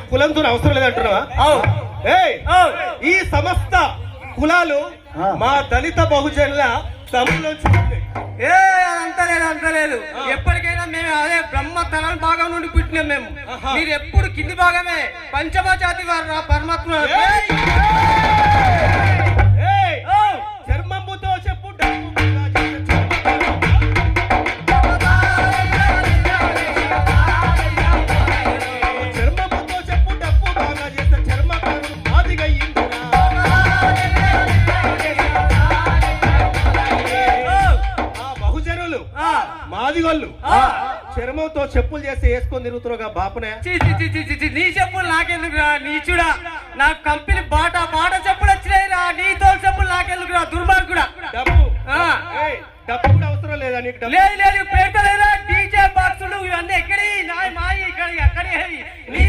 కులంతో అవసరం లేదంటున్నావా? ఈ సమస్త కులాలు మా దళిత బహుజనుల తమలో అంతలేదు ఎప్పటికైనా మేము అదే బ్రహ్మ తల భాగం నుండి పుట్టినాం మేము. మీరు ఎప్పుడు కింది భాగమే పంచమ జాతి వారు పరమాత్మ. చర్మముతో చెప్పు మాదిగోళ్ళు చర్మంతో చెప్పులు చేస్తే వేసుకొని తిరుగుతున్నా బాపనే. నీ చెప్పులు నాకెందుకురా నీచుడా? నా కంపెనీ బాట చెప్పులు వచ్చినాయి రా. నీతో చెప్పులు నాకెందుకురా దుర్మార్గుడా? డబ్బు కూడా అవసరం లేదా నీకు? లేదు పెట్టలేదా? డీజే బాక్సులు ఇవన్నీ ఎక్కడి మాయి ఇక్కడ అక్కడి నీ